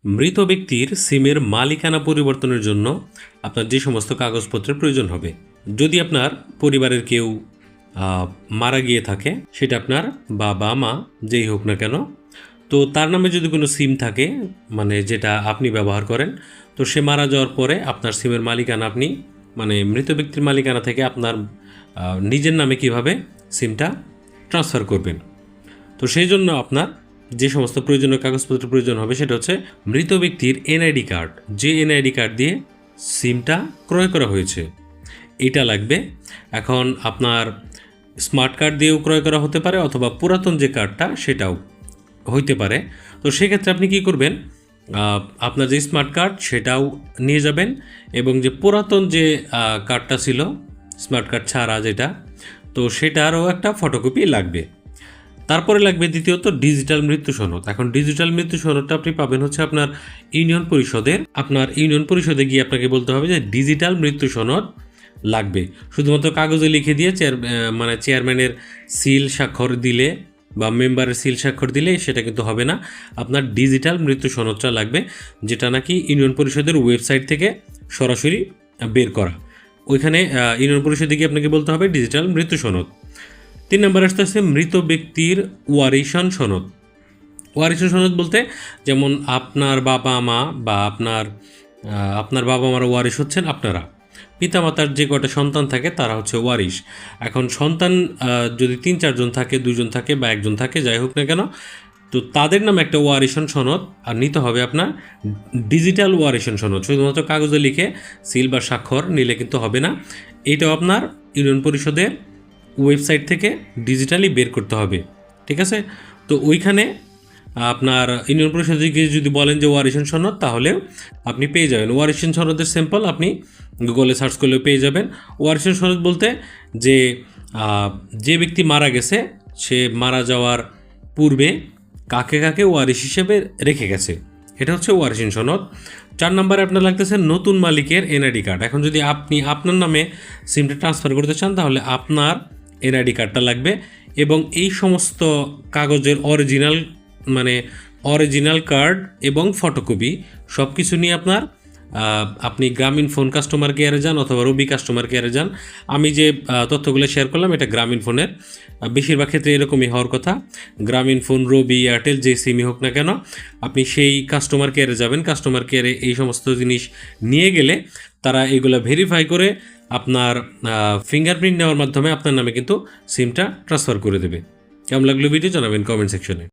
মৃত ব্যক্তির সিমের মালিকানা পরিবর্তনের জন্য আপনার যে সমস্ত কাগজপত্রের প্রয়োজন হবে, যদি আপনার পরিবারের কেউ মারা গিয়ে থাকে, সেটা আপনার বাবা মা যেই হোক না কেন, তো তার নামে যদি কোনো সিম থাকে, মানে যেটা আপনি ব্যবহার করেন, তো সে মারা যাওয়ার পরে আপনার সিমের মালিকানা আপনি মানে মৃত ব্যক্তির মালিকানা থেকে আপনার নিজের নামে কিভাবে সিমটা ট্রান্সফার করবেন। তো সেই জন্য আপনার যে সমস্ত প্রয়োজনীয় কাগজপত্র প্রয়োজন হবে সেটা হচ্ছে মৃত ব্যক্তির এনআইডি কার্ড, যে এনআইডি কার্ড দিয়ে সিমটা ক্রয় করা হয়েছে এটা লাগবে। এখন আপনার স্মার্ট কার্ড দিয়েও ক্রয় করা হতে পারে, অথবা পুরাতন যে কার্ডটা সেটাও হইতে পারে। তো সেক্ষেত্রে আপনি কি করবেন, আপনার যে স্মার্ট কার্ড সেটাও নিয়ে যাবেন, এবং যে পুরাতন যে কার্ডটা ছিল স্মার্ট কার্ড ছাড়া যেটা, তো সেটারও একটা ফটোকপি লাগবে। তারপরে লাগবে দ্বিতীয়ত ডিজিটাল মৃত্যু সনদ। এখন ডিজিটাল মৃত্যু সনদটা আপনি পাবেন হচ্ছে আপনার ইউনিয়ন পরিষদের। আপনার ইউনিয়ন পরিষদে গিয়ে আপনাকে বলতে হবে যে ডিজিটাল মৃত্যু সনদ লাগবে। শুধুমাত্র কাগজে লিখে দিয়ে চেয়ারম্যানের সিল স্বাক্ষর দিলে বা মেম্বারের সিল স্বাক্ষর দিলে সেটা কিন্তু হবে না। আপনার ডিজিটাল মৃত্যু সনদটা লাগবে, যেটা নাকি ইউনিয়ন পরিষদের ওয়েবসাইট থেকে সরাসরি বের করা। ওইখানে ইউনিয়ন পরিষদে গিয়ে আপনাকে বলতে হবে ডিজিটাল মৃত্যু সনদ। 3 নম্বর আসতে আছে মৃত ব্যক্তির ওয়ারিশন সনদ। ওয়ারিশন সনদ বলতে যেমন আপনার বাবা মা বা আপনার বাবা মার ওয়ারিশ হচ্ছেন আপনারা, পিতামাতার যে কটা সন্তান থাকে তারা হচ্ছে ওয়ারিশ। এখন সন্তান যদি 3-4 জন থাকে, 2 জন থাকে বা 1 জন থাকে, যাই হোক না কেন, তো তাদের নামে একটা ওয়ারিশন সনদ আর নিতে হবে আপনার ডিজিটাল ওয়ারিশন সনদ। শুধুমাত্র কাগজে লিখে সিল বা স্বাক্ষর নিলে কিন্তু হবে না, এইটাও আপনার ইউনিয়ন পরিষদের ওয়েবসাইট থেকে ডিজিটালি বের করতে হবে, ঠিক আছে? তো ওইখানে আপনার ইউনিয়ন পরিষদে গিয়ে যদি বলেন যে ওয়ারিশন সনদ, তাহলেও আপনি পেয়ে যাবেন। ওয়ারিশন সনদের স্যাম্পল আপনি গুগলে সার্চ করলেও পেয়ে যাবেন। ওয়ারিশন সনদ বলতে যে ব্যক্তি মারা গেছে সে মারা যাওয়ার পূর্বে কাকে কাকে ওয়ারিশ হিসেবে রেখে গেছে, এটা হচ্ছে ওয়ারিশন সনদ। 4 নম্বরে আপনার লাগতেছে নতুন মালিকের এনআইডি কার্ড। এখন যদি আপনি আপনার নামে সিমটা ট্রান্সফার করতে চান, তাহলে আপনার এনআইডি কার্ডটা লাগবে, এবং এই সমস্ত কাগজের অরিজিনাল কার্ড এবং ফটোকপি সব কিছু নিয়ে আপনি গ্রামীণ ফোন কাস্টমার কেয়ারে যান অথবা রবি কাস্টমার কেয়ারে যান। আমি যে তথ্যগুলো শেয়ার করলাম এটা গ্রামীণ ফোনের, বেশিরভাগ ক্ষেত্রে এরকমই হওয়ার কথা। গ্রামীণ ফোন, রবি, এয়ারটেল, যে সিমই হোক না কেন, আপনি সেই কাস্টমার কেয়ারে যাবেন। কাস্টমার কেয়ারে এই সমস্ত জিনিস নিয়ে গেলে তারা এগুলো ভেরিফাই করে আপনার ফিঙ্গারপ্রিন্ট নেওয়ার মাধ্যমে আপনার নামে কিন্তু সিমটা ট্রান্সফার করে দেবে। কেমন লাগলো ভিডিও জানাবেন কমেন্ট সেকশনে।